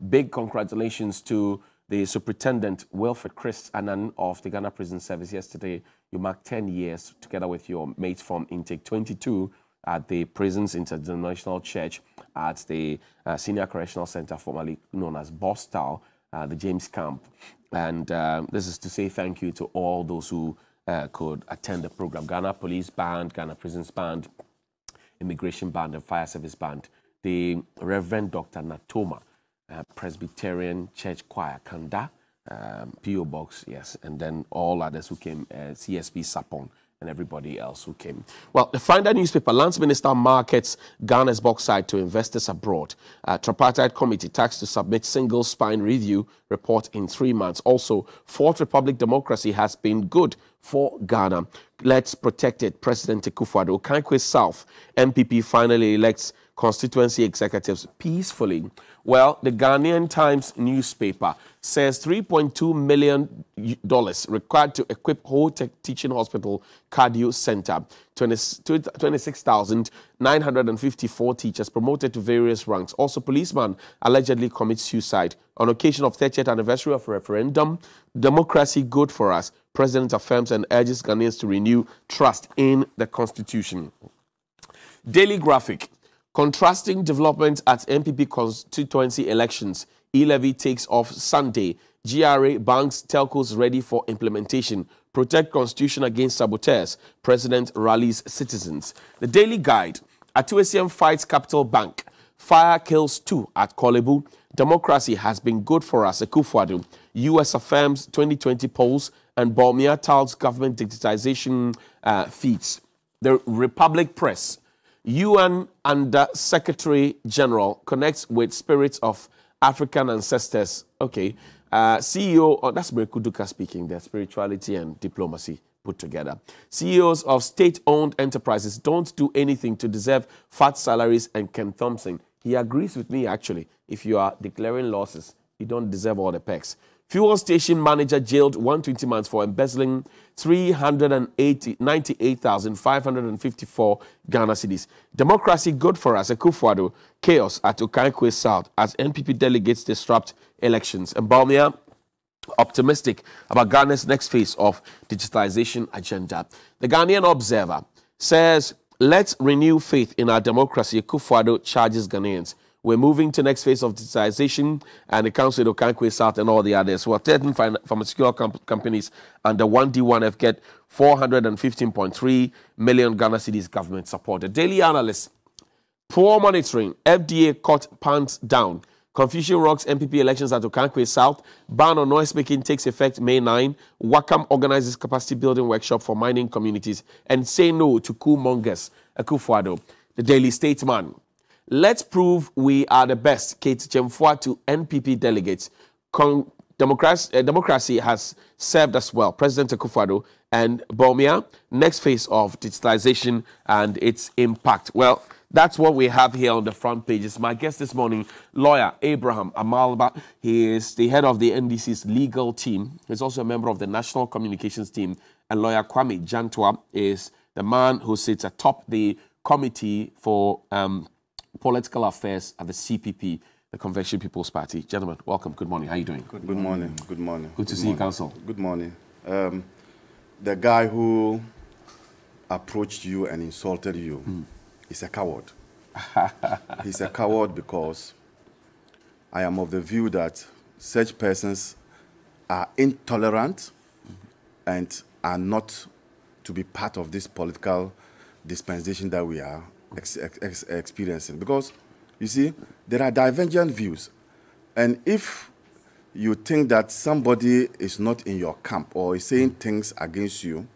big congratulations to the Superintendent Wilfred Chris Annan of the Ghana Prison Service. Yesterday, you marked 10 years together with your mates from Intake 22 at the Prisons Interdenominational Church at the Senior Correctional Center, formerly known as Bostal, the James Camp. And this is to say thank you to all those who could attend the program. Ghana Police Band, Ghana Prisons Band, Immigration Band, and Fire Service Band. The Reverend Dr. Natoma, Presbyterian Church Choir, Kanda, P.O. Box, yes, and then all others who came, CSP Sapon, and everybody else who came. Well, the Finder newspaper, Lance Minister markets Ghana's bauxite to investors abroad. Tripartite committee tasked to submit single spine review report in 3 months. Also, Fourth Republic democracy has been good for Ghana. Let's protect it. President Akufo-Addo. Okankwe South, MPP finally elects constituency executives peacefully. Well, the Ghanaian Times newspaper says $3.2 million required to equip Ho-Tech Teaching Hospital Cardio Center. 26,954 teachers promoted to various ranks. Also, policeman allegedly commits suicide. On occasion of 30th anniversary of referendum, democracy good for us. President affirms and urges Ghanaians to renew trust in the Constitution. Daily Graphic. Contrasting developments at MPP constituency elections. E-levy takes off Sunday. GRA banks telcos ready for implementation. Protect constitution against saboteurs. President rallies citizens. The Daily Guide. Atuasiam fights Capital Bank. Fire kills 2 at Kolebu. Democracy has been good for us. Akufo-Addo. U.S. affirms 2020 polls. And Bawumia touts government digitization feats. The Republic Press. UN Under Secretary General connects with spirits of African ancestors. Okay. CEO, oh, that's Merkuduka speaking there, spirituality and diplomacy put together. CEOs of state-owned enterprises don't do anything to deserve fat salaries, and Ken Thompson. He agrees with me, actually. If you are declaring losses, you don't deserve all the perks. Fuel station manager jailed 120 months for embezzling 398,554 Ghana cedis. Democracy good for us. Akufo-Addo. Chaos at Okankwe South as NPP delegates disrupt elections. And Bawumia optimistic about Ghana's next phase of digitalization agenda. The Ghanaian Observer says, let's renew faith in our democracy. Akufo-Addo charges Ghanaians. We're moving to next phase of digitization, and it comes with Okankwe South and all the others. Well, 13 pharmaceutical companies under 1D1F get 415.3 million Ghana cedis government support. The Daily Analyst, poor monitoring, FDA cut pants down. Confusion rocks MPP elections at Okankwe South. Ban on noise making takes effect May 9. Wakam organizes capacity building workshop for mining communities. And say no to coup mongers. Akufo-Addo. The Daily Statesman. Let's prove we are the best. Kate Jemfua to NPP delegates. Democracy has served us well. President Akufo-Addo and Bawumia. Next phase of digitalization and its impact. Well, that's what we have here on the front pages. My guest this morning, lawyer Abraham Amalba. He is the head of the NDC's legal team. He's also a member of the national communications team. And lawyer Kwame Jantwa is the man who sits atop the committee for political affairs at the CPP, the Convention People's Party. Gentlemen, welcome. Good morning. How are you doing? Good morning. Good morning. Good to see you, Council. Good morning. The guy who approached you and insulted you is a coward. He's a coward because I am of the view that such persons are intolerant and are not to be part of this political dispensation that we are experiencing, because you see there are divergent views, and if you think that somebody is not in your camp or is saying things against you,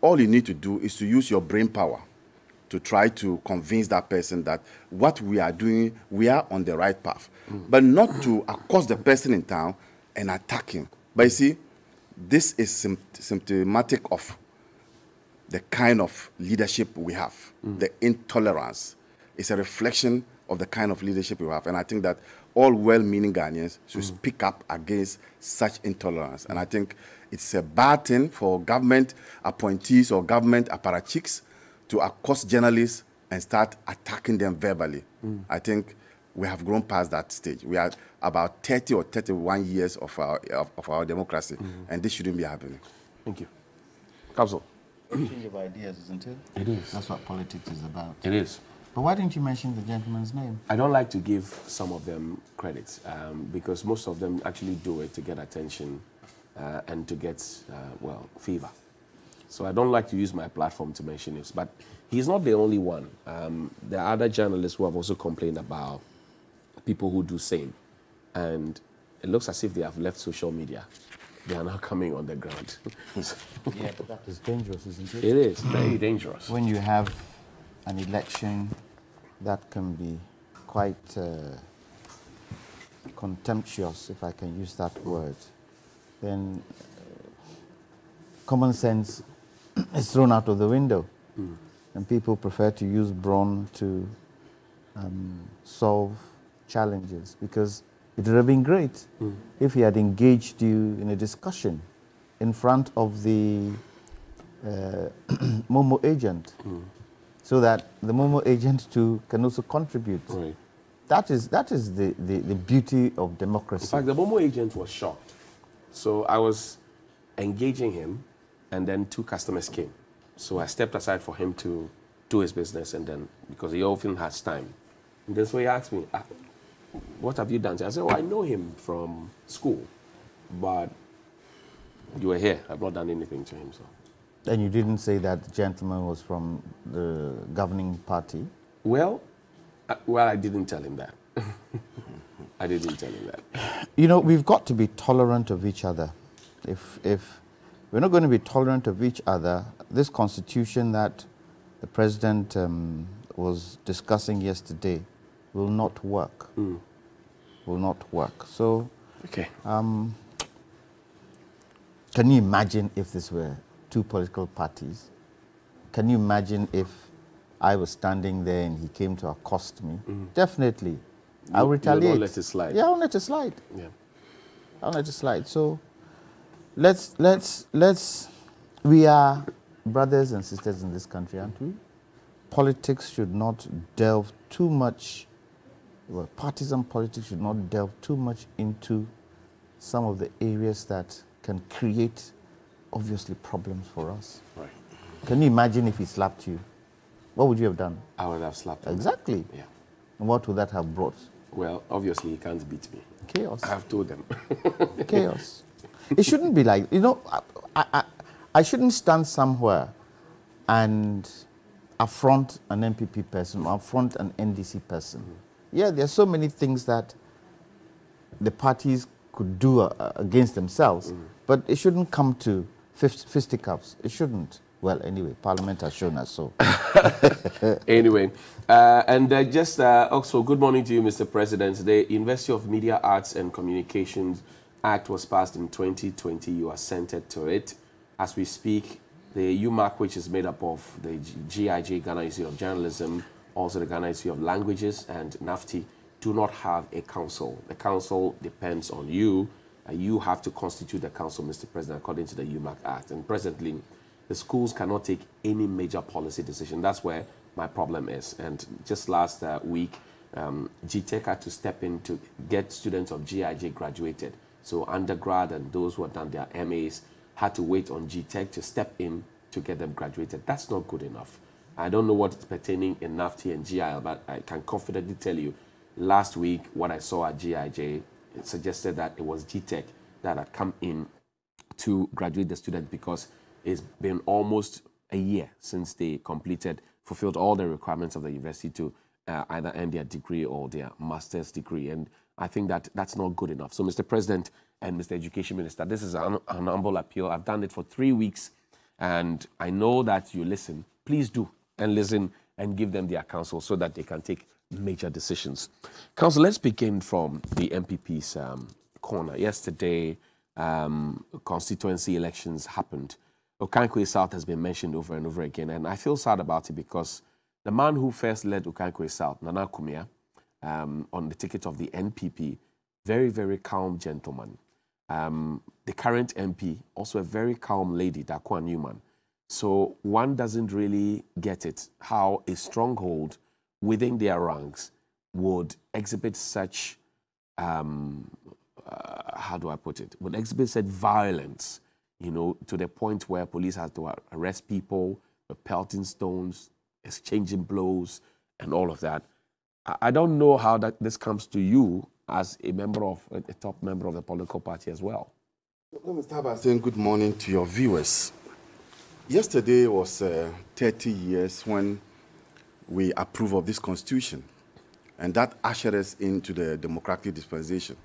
all you need to do is to use your brain power to try to convince that person that what we are doing, we are on the right path, but not to accost the person in town and attack him. But you see, this is symptomatic of the kind of leadership we have. The intolerance is a reflection of the kind of leadership we have. And I think that all well-meaning Ghanaians should speak up against such intolerance. And I think it's a bad thing for government appointees or government apparatchiks to accost journalists and start attacking them verbally. I think we have grown past that stage. We are about 30 or 31 years of our democracy, and this shouldn't be happening. Thank you. Council. Change of ideas, isn't it? It is. That's what politics is about. It is. But why didn't you mention the gentleman's name? I don't like to give some of them credit because most of them actually do it to get attention and to get, well, favor. So I don't like to use my platform to mention this. But he's not the only one. There are other journalists who have also complained about people who do same. And it looks as if they have left social media. They are now coming on the ground. Yeah, but that is dangerous, isn't it? It is very dangerous. When you have an election that can be quite contemptuous, if I can use that word, then common sense is thrown out of the window. And people prefer to use brawn to solve challenges, because it would have been great if he had engaged you in a discussion in front of the Momo agent, so that the Momo agent too can also contribute. Right. That is the beauty of democracy. In fact, the Momo agent was shocked. So I was engaging him, and then 2 customers came. So I stepped aside for him to do his business, and then, because he often has time. And then so he asked me, what have you done? I said, oh, I know him from school, but you were here. I've not done anything to him. So. And you didn't say that the gentleman was from the governing party? Well, I didn't tell him that. I didn't tell him that. You know, we've got to be tolerant of each other. If we're not going to be tolerant of each other, this constitution that the president was discussing yesterday will not work. Will not work. So, okay. Can you imagine if this were 2 political parties? Can you imagine if I was standing there and he came to accost me? Definitely. I'll retaliate. You won't let it slide. Yeah, I'll let it slide. Yeah. I'll let it slide. So we are brothers and sisters in this country, aren't we? Politics should not delve too much, well, partisan politics should not delve too much into some of the areas that can create, obviously, problems for us. Right. Can you imagine if he slapped you? What would you have done? I would have slapped him. Exactly. Yeah. And what would that have brought? Well, obviously, he can't beat me. Chaos. I have told them. Chaos. It shouldn't be like, you know, I shouldn't stand somewhere and affront an MPP person, or affront an NDC person. Yeah, there are so many things that the parties could do against themselves, but it shouldn't come to fisticuffs. It shouldn't. Well, anyway, Parliament has shown us so. Anyway, just also, good morning to you, Mr. President. The University of Media Arts and Communications Act was passed in 2020. You assented to it. As we speak, the UMAC, which is made up of the GIJ, Ghana Institute of Journalism, also the Ghana Institute of Languages, and NAFTI, do not have a council. The council depends on you. You have to constitute the council, Mr. President, according to the UMAC Act. And presently, the schools cannot take any major policy decision. That's where my problem is. And just last week, GTEC had to step in to get students of GIJ graduated. So undergrad and those who have done their MAs had to wait on GTEC to step in to get them graduated. That's not good enough. I don't know what is pertaining in NAFTI and GIL, but I can confidently tell you, last week, what I saw at GIJ, it suggested that it was GTEC that had come in to graduate the students, because it's been almost a year since they fulfilled all the requirements of the university to either end their degree or their master's degree. And I think that that's not good enough. So, Mr. President and Mr. Education Minister, this is an humble appeal. I've done it for 3 weeks, and I know that you listen. Please do, and listen and give them their counsel so that they can take major decisions. Council, let's begin from the MPP's corner. Yesterday, constituency elections happened. Okankwe South has been mentioned over and over again, and I feel sad about it because the man who first led Okankwe South, Nana Kumia, on the ticket of the NPP, very, very calm gentleman. The current MP, also a very calm lady, Dakwa Newman. So one doesn't really get it, how a stronghold within their ranks would exhibit such, how do I put it, would exhibit such violence, you know, to the point where police had to arrest people, pelting stones, exchanging blows, and all of that. I don't know how this comes to you as a member of, a top member of the political party as well. Let me start by saying good morning to your viewers. Yesterday was 30 years when we approved of this constitution, and that ushered us into the democratic dispensation.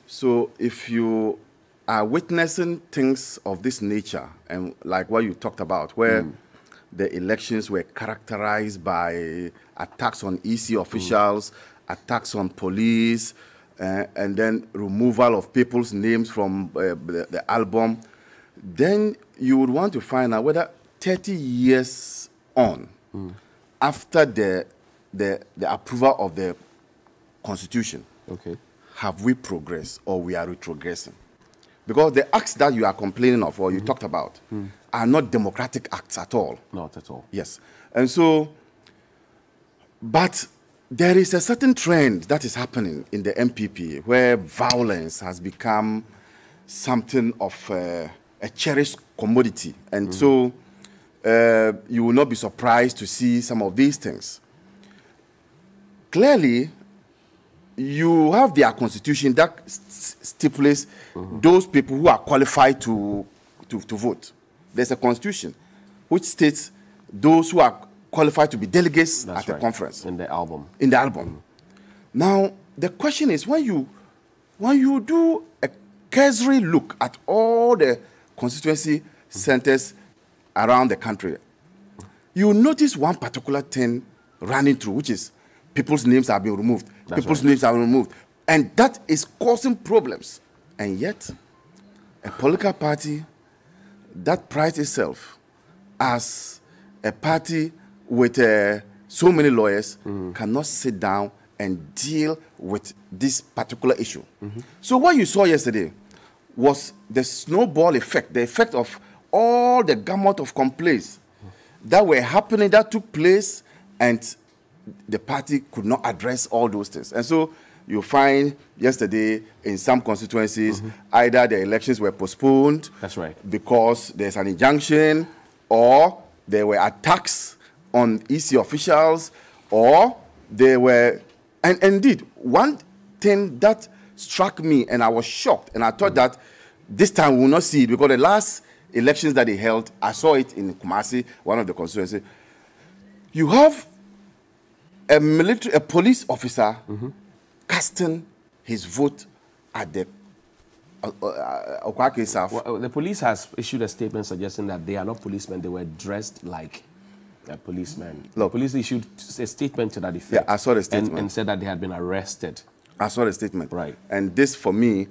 So if you are witnessing things of this nature, and like what you talked about, where the elections were characterized by attacks on EC officials, attacks on police, and then removal of people's names from the album, then you would want to find out whether 30 years on, after the approval of the Constitution, have we progressed or we are retrogressing? Because the acts that you are complaining of or you talked about are not democratic acts at all. Not at all. Yes. And so, but there is a certain trend that is happening in the MPP where violence has become something of a cherished commodity. And so you will not be surprised to see some of these things. Clearly, you have their constitution that stipulates those people who are qualified to vote. There's a constitution which states those who are qualified to be delegates at the conference. In the album. In the album. Now, the question is, when you do a cursory look at all the constituency centers around the country, you notice one particular thing running through, which is people's names have been removed. People's names are removed. And that is causing problems. And yet, a political party that prides itself as a party with so many lawyers cannot sit down and deal with this particular issue. So what you saw yesterday was the snowball effect, the effect of all the gamut of complaints that were happening, that took place, and the party could not address all those things. And so you find yesterday in some constituencies, either the elections were postponed. That's right. Because there's an injunction, or there were attacks on EC officials, or there were, and indeed, one thing that struck me, and I was shocked, and I thought that this time we will not see it, because the last elections that they held, I saw it in Kumasi, one of the constituencies. You have a police officer casting his vote at the Okwake South. Well, the police has issued a statement suggesting that they are not policemen, they were dressed like policemen. Look, the police issued a statement to that effect. Yeah, I saw the statement. And said that they had been arrested. I saw the statement. Right. And this, for me,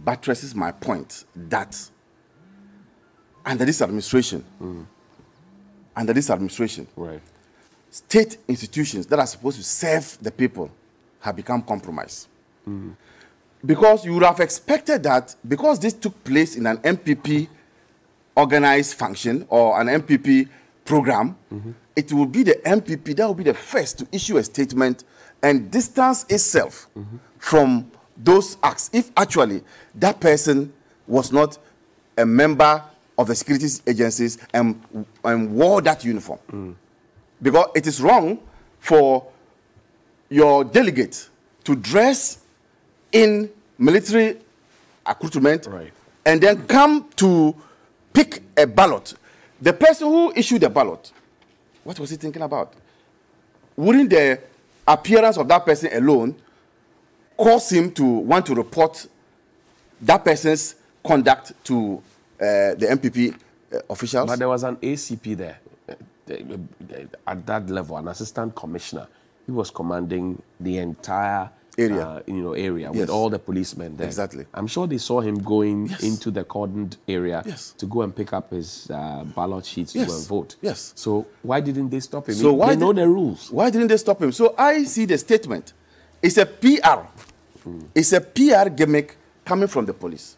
buttresses my point that under this administration, right, state institutions that are supposed to serve the people have become compromised. Because you would have expected that, because this took place in an MPP organized function or an MPP program, it will be the MPP that will be the first to issue a statement and distance itself from those acts, if actually that person was not a member of the security agencies and wore that uniform. Because it is wrong for your delegate to dress in military accoutrement and then come to pick a ballot. The person who issued the ballot, what was he thinking about? Wouldn't the appearance of that person alone cause him to want to report that person's conduct to the MPP officials? But there was an ACP there at that level, an assistant commissioner. He was commanding the entire area, area with all the policemen there. Exactly. I'm sure they saw him going into the cordoned area to go and pick up his ballot sheets to go and vote. Yes. So why didn't they stop him? So they know the rules. Why didn't they stop him? So I see the statement. It's a PR. It's a PR gimmick coming from the police.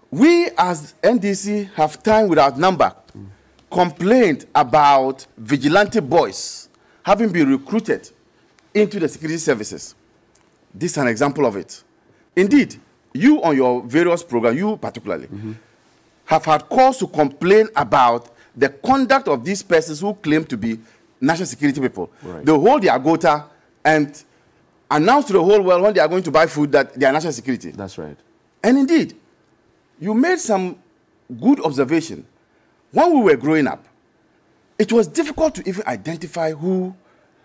We as NDC have time without number complained about vigilante boys having been recruited into the security services. This is an example of it. Indeed, you on your various programs, you particularly, have had cause to complain about the conduct of these persons who claim to be national security people. Right. They hold their quota and announce to the whole world when they are going to buy food that they are national security. That's right. And indeed, you made some good observation. When we were growing up, it was difficult to even identify who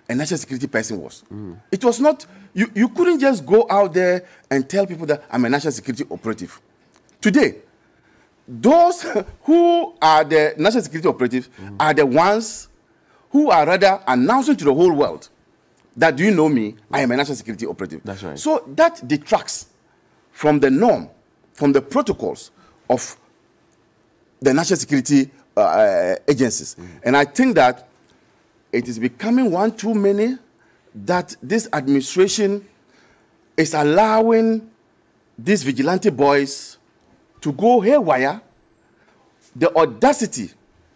a national security person was. It was not, you couldn't just go out there and tell people that I'm a national security operative. Today, those who are the national security operatives are the ones who are rather announcing to the whole world that, do you know me? I am a national security operative. That's right. So that detracts from the norm, from the protocols of the national security agencies. And I think that it is becoming one too many that this administration is allowing these vigilante boys to go haywire. The audacity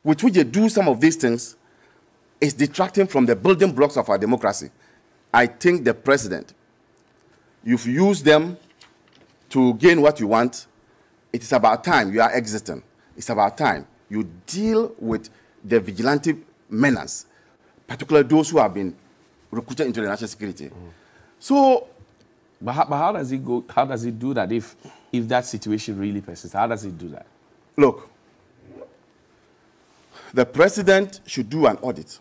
with which they do some of these things is detracting from the building blocks of our democracy. I think the president, you've used them to gain what you want. It is about time you are exiting. It's about time you deal with the vigilante menace, particularly those who have been recruited into the national security. So, but how does it go? How does it do that if that situation really persists? How does it do that? look, the president should do an audit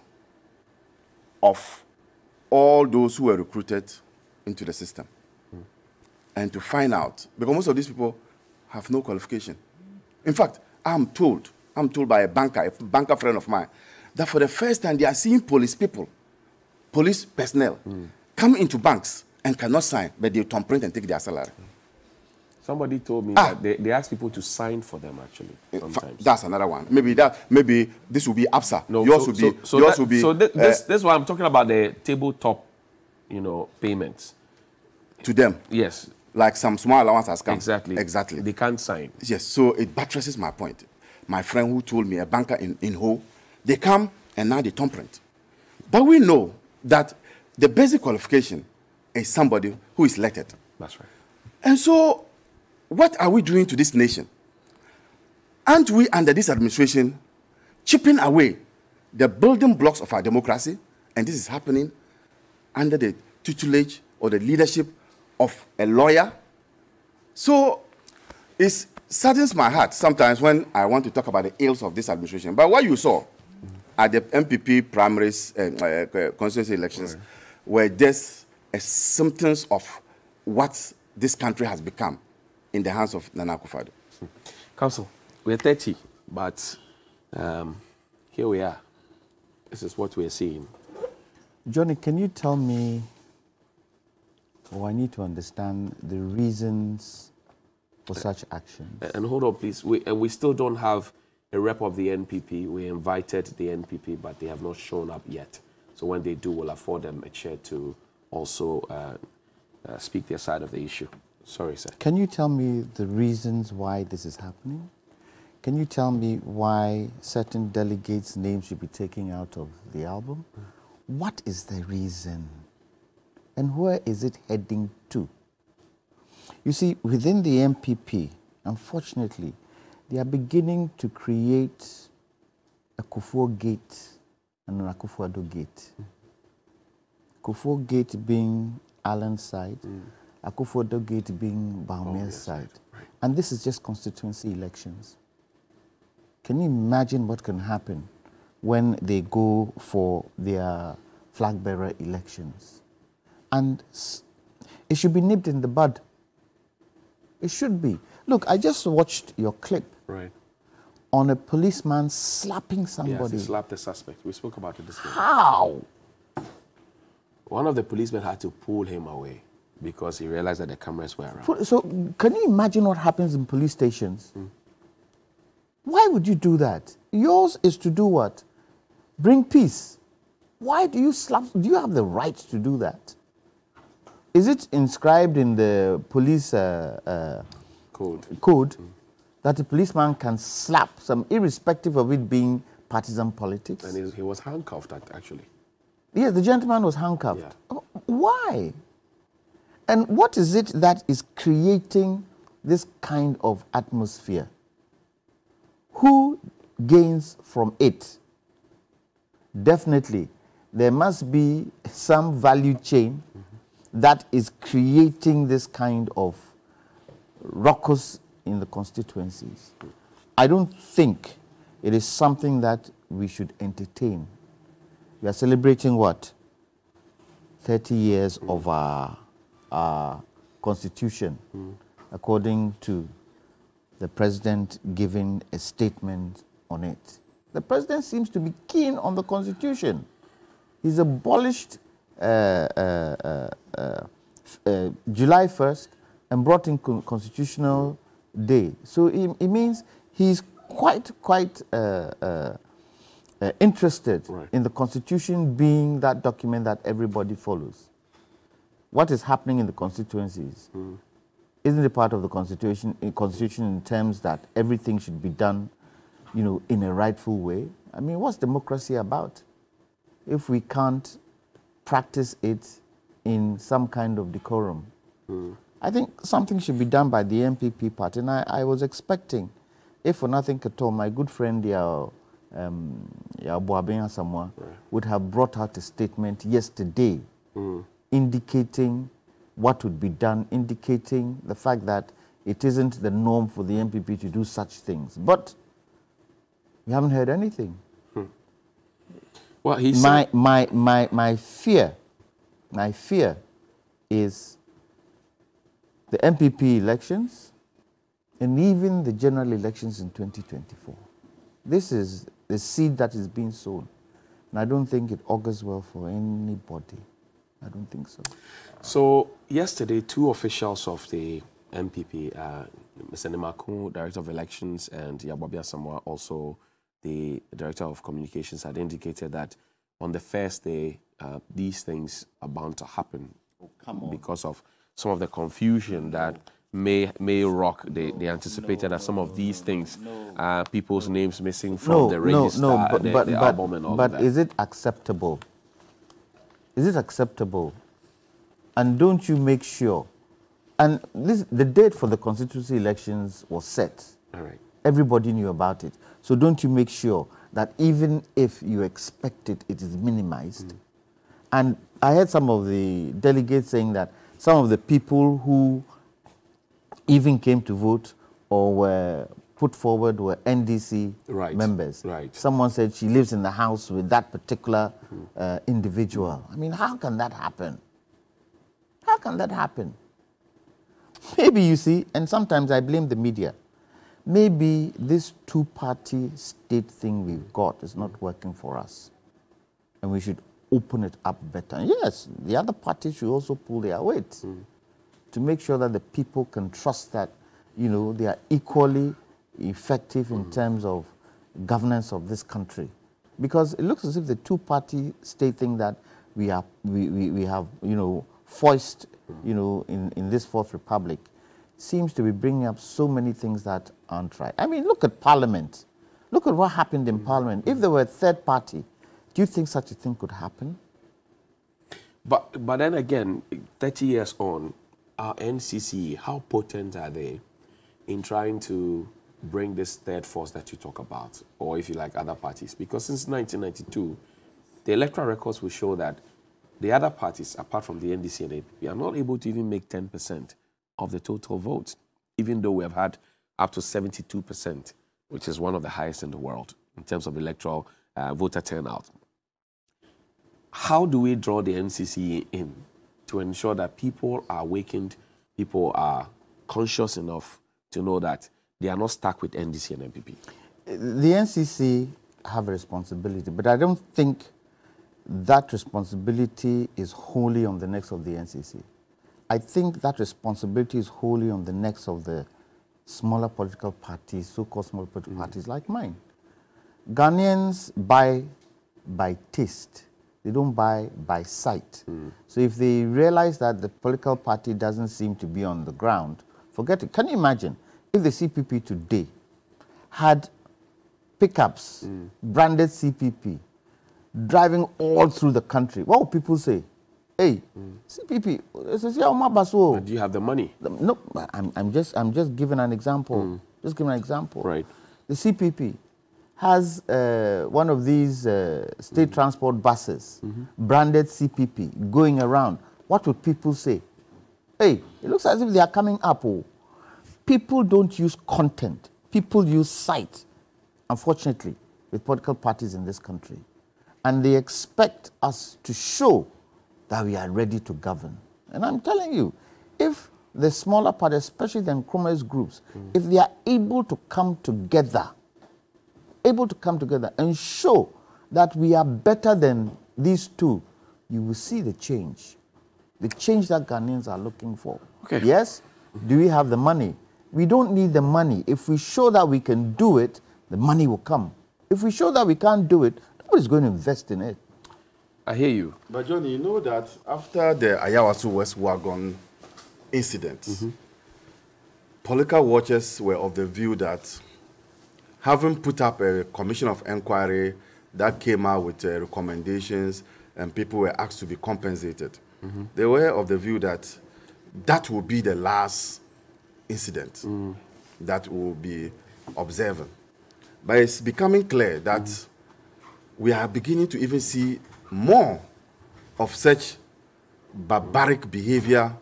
of all those who were recruited into the system and to find out, because most of these people have no qualification. In fact, I'm told by a banker friend of mine, that for the first time they are seeing police people, police personnel, come into banks and cannot sign, but they thumbprint and take their salary. Somebody told me that they ask people to sign for them, actually, sometimes. That's another one. Maybe this will be APSA. No, yours will be. So this is why I'm talking about the tabletop, payments. To them. Yes. Like some small allowance has come. Exactly. Exactly. They can't sign. Yes, so it buttresses my point. My friend who told me, a banker in Ho, they come and now they thumbprint. But we know that the basic qualification is somebody who is elected. That's right. And so, what are we doing to this nation? Aren't we, under this administration, chipping away the building blocks of our democracy? And this is happening under the tutelage or the leadership of a lawyer. So it saddens my heart sometimes when I want to talk about the ills of this administration. But what you saw at the MPP primaries, constituency elections, were just a symptoms of what this country has become in the hands of Nana Akufo-Addo. Council, we're 30, but here we are. This is what we're seeing. Johnny, can you tell me, or I need to understand the reasons for such actions? And hold on, please. We still don't have a rep of the NPP. We invited the NPP, but they have not shown up yet. So when they do, we'll afford them a chair to also speak their side of the issue. Sorry, sir. Can you tell me the reasons why this is happening? Can you tell me why certain delegates' names should be taken out of the album? What is the reason? And where is it heading to? You see, within the MPP, unfortunately, they are beginning to create a Kufuor gate and an Akufo-Addo gate. Kufuor gate being Allen's side, Akufo-Addo gate being Baume's side. Right. And this is just constituency elections. Can you imagine what can happen when they go for their flag bearer elections? And it should be nipped in the bud. It should be. Look, I just watched your clip on a policeman slapping somebody. Yes, he slapped the suspect. We spoke about it this morning. How? One of the policemen had to pull him away because he realized that the cameras were around. So can you imagine what happens in police stations? Why would you do that? Yours is to do what? Bring peace. Why do you slap? Do you have the right to do that? Is it inscribed in the police code that a policeman can slap some, irrespective of it being partisan politics? And he was handcuffed, actually. Yes, the gentleman was handcuffed. Yeah. Why? And what is it that is creating this kind of atmosphere? Who gains from it? Definitely, there must be some value chain that is creating this kind of ruckus in the constituencies. I don't think it is something that we should entertain. We are celebrating what? 30 years of our constitution, according to the president giving a statement on it. The president seems to be keen on the constitution. He's abolished July 1st and brought in Constitutional Day. So it means he's quite interested in the Constitution being that document that everybody follows. What is happening in the constituencies isn't a part of the Constitution in terms that everything should be done, you know, in a rightful way. I mean, what's democracy about if we can't practice it in some kind of decorum? I think something should be done by the MPP party, and I was expecting, if for nothing at all, my good friend Samoa would have brought out a statement yesterday indicating what would be done, indicating the fact that it isn't the norm for the MPP to do such things. But we haven't heard anything. Well, he said my fear is the MPP elections and even the general elections in 2024. This is the seed that is being sown. And I don't think it augurs well for anybody. I don't think so. So yesterday, two officials of the MPP, Mr. Nemaku, Director of Elections, and Yabobia Samoa, also the Director of Communications, had indicated that on the first day, these things are bound to happen because of some of the confusion that may rock. They anticipated that some of these things, people's names missing from the register, the album and all but of that. Is it acceptable? Is it acceptable? And don't you make sure? And the date for the constituency elections was set. All right. Everybody knew about it. So don't you make sure that even if you expect it, it is minimized? And I heard some of the delegates saying that some of the people who even came to vote or were put forward were NDC members. Right. Someone said she lives in the house with that particular individual. I mean, how can that happen? How can that happen? Maybe, you see, and sometimes I blame the media. Maybe this two-party state thing we've got is not working for us. And we should open it up better. And yes, the other parties should also pull their weight to make sure that the people can trust that, you know, they are equally effective in terms of governance of this country. Because it looks as if the two-party state thing that we have, you know, foisted, you know, in this Fourth Republic seems to be bringing up so many things that aren't right. I mean, look at Parliament. Look at what happened in Parliament. If there were a third party, do you think such a thing could happen? But then again, 30 years on, our NCC, how potent are they in trying to bring this third force that you talk about, or if you like, other parties? Because since 1992, the electoral records will show that the other parties, apart from the NDC and APP, are not able to even make 10% of the total votes, even though we have had up to 72%, which is one of the highest in the world in terms of electoral voter turnout. How do we draw the NCC in to ensure that people are awakened, people are conscious enough to know that they are not stuck with NDC and MPP? The NCC have a responsibility, but I don't think that responsibility is wholly on the necks of the NCC. I think that responsibility is wholly on the necks of the smaller political parties, so-called smaller political parties like mine. Ghanaians buy by taste. They don't buy by sight. So if they realize that the political party doesn't seem to be on the ground, forget it. Can you imagine if the CPP today had pickups, branded CPP, driving all through the country, what would people say? Hey, CPP, but do you have the money? No, I'm just giving an example. Just giving an example. Right. The CPP has one of these state transport buses, branded CPP, going around. What would people say? Hey, it looks as if they are coming up. Oh. People don't use content. People use sight, unfortunately, with political parties in this country. And they expect us to show that we are ready to govern. And I'm telling you, if the smaller parties, especially the Nkrumah's groups, if they are able to come together and show that we are better than these two, you will see the change that Ghanaians are looking for. Okay. Yes? Do we have the money? We don't need the money. If we show that we can do it, the money will come. If we show that we can't do it, nobody's going to invest in it. I hear you. But Johnny, you know that after the Ayawaso West Wagon incident, political watchers were of the view that having put up a commission of inquiry that came out with recommendations and people were asked to be compensated, they were of the view that that will be the last incident that will be observing. But it's becoming clear that we are beginning to even see more of such barbaric behavior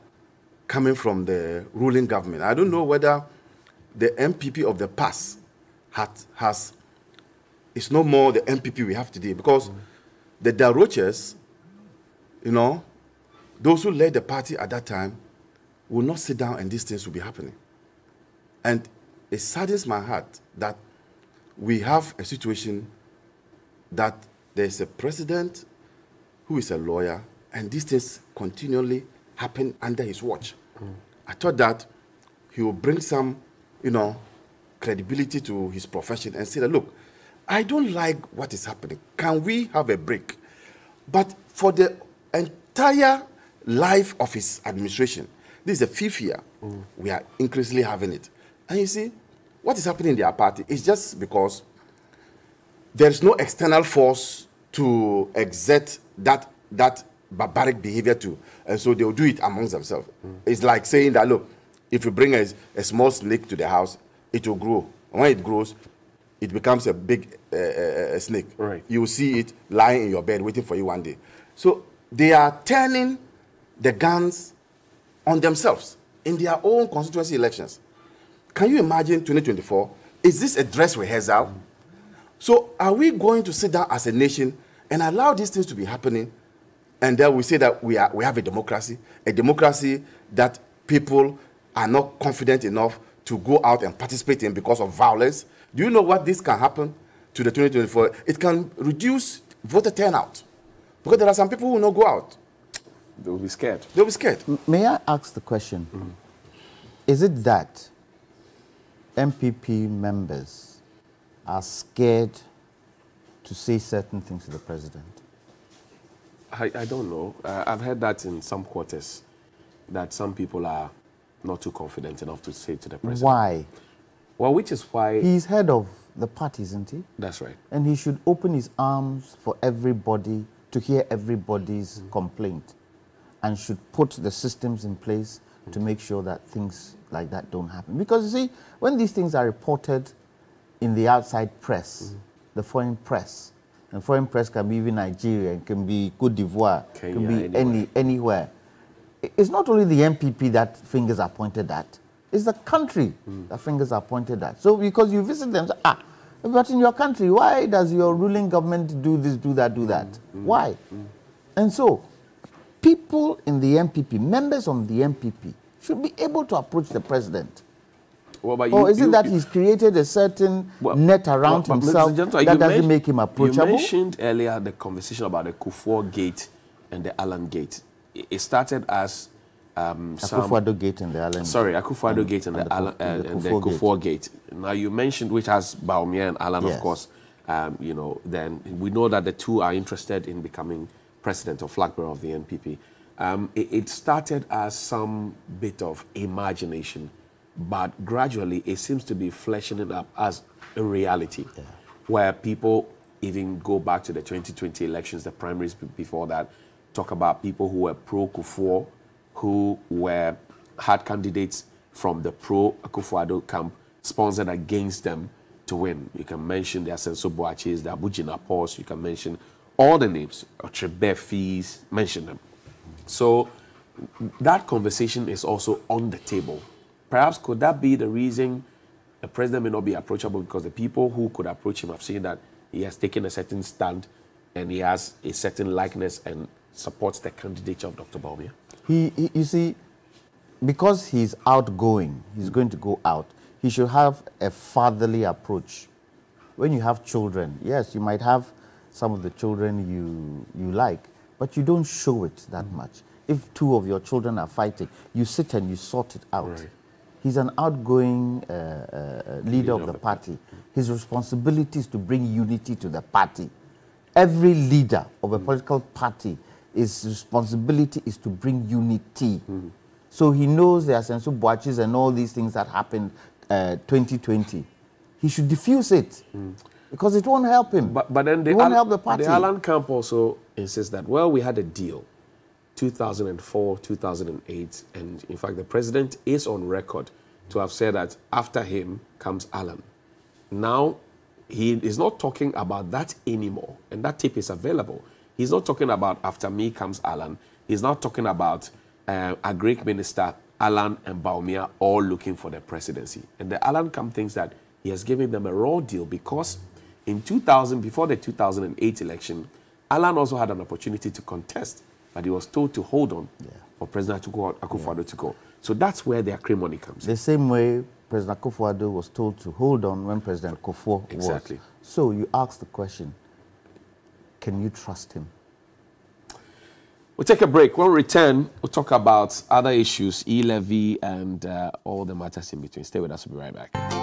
coming from the ruling government. I don't know whether the MPP of the past it's no more the MPP we have today, because the Daroches, you know, those who led the party at that time will not sit down and these things will be happening. And it saddens my heart that we have a situation that there's a president who is a lawyer and these things continually happen under his watch. I thought that he will bring some, you know, credibility to his profession and say that, look, I don't like what is happening. Can we have a break? But for the entire life of his administration, this is the fifth year, we are increasingly having it. And you see, what is happening in their party is just because there is no external force to exert that barbaric behavior to. And so they'll do it amongst themselves. It's like saying that, look, if you bring a small snake to the house, it will grow. And when it grows, it becomes a big snake. Right. You will see it lying in your bed waiting for you one day. So they are turning the guns on themselves in their own constituency elections. Can you imagine 2024? Is this a dress rehearsal? So are we going to sit down as a nation and allow these things to be happening? And then we say that we have a democracy that people are not confident enough to go out and participate in because of violence. Do you know what this can happen to the 2024? It can reduce voter turnout because there are some people who will not go out. They'll be scared. They'll be scared. May I ask the question? Is it that MPP members are scared to say certain things to the president? I don't know. I've heard that in some quarters, that some people are not too confident enough to say to the president. Why? Well, which is why... He's head of the party, isn't he? That's right. And he should open his arms for everybody to hear everybody's complaint, and should put the systems in place to make sure that things like that don't happen. Because you see, when these things are reported in the outside press, the foreign press, and foreign press can be even Nigeria, it can be Cote d'Ivoire, it can be anywhere. It's not only the MPP that fingers are pointed at, it's the country that fingers are pointed at. So because you visit them, say, but in your country, why does your ruling government do this, do that, do that? Why? And so people in the MPP, members of the MPP, should be able to approach the president. Well, but or is it that he's created a certain net around himself that doesn't make him approachable? You mentioned earlier the conversation about the Kufuor Gate and the Allen Gate. It started as Akufo-Addo Gate and the Allen. Sorry, Akufo-Addo Gate and the Kufuor Gate. Now you mentioned, which has Bawumia and Allen, of course. You know, then we know that the two are interested in becoming president or flag bearer of the NPP. It started as some bit of imagination, but gradually it seems to be fleshing it up as a reality, where people even go back to the 2020 elections, the primaries before that, talk about people who were pro-Kufuor, who had candidates from the pro-Akufo-Addo camp sponsored against them to win. You can mention the Asenso Boachis, the Abujina Pors, you can mention all the names, Ochebe Fees, mention them. So that conversation is also on the table. Perhaps could that be the reason the president may not be approachable, because the people who could approach him have seen that he has taken a certain stand and he has a certain likeness and supports the candidature of Dr. Bawumia? You see, because he's outgoing, he's going to go out, he should have a fatherly approach. When you have children, yes, you might have some of the children you like, but you don't show it that much. If two of your children are fighting, you sit and you sort it out. Right. He's an outgoing leader of the party. His responsibility is to bring unity to the party. Every leader of a political party, his responsibility is to bring unity. So he knows there are Asenso Boachis and all these things that happened 2020. He should diffuse it because it won't help him. But then it won't help the party. The Alan camp also insists that, well, we had a deal, 2004, 2008, and in fact the president is on record to have said that after him comes Alan. Now he is not talking about that anymore, and that tape is available. He's not talking about after me comes Alan. He's not talking about a Greek minister, Alan and Bawumia, all looking for the presidency. And the Alan camp thinks that he has given them a raw deal because in 2000, before the 2008 election, Alan also had an opportunity to contest, but he was told to hold on for President Akufo-Addo to go. So that's where their acrimony comes in. The same way President Akufo-Addo was told to hold on when President Kufuor was. Exactly. So you ask the question, can you trust him? We'll take a break. When we return, we'll talk about other issues, e-levy and all the matters in between. Stay with us. We'll be right back.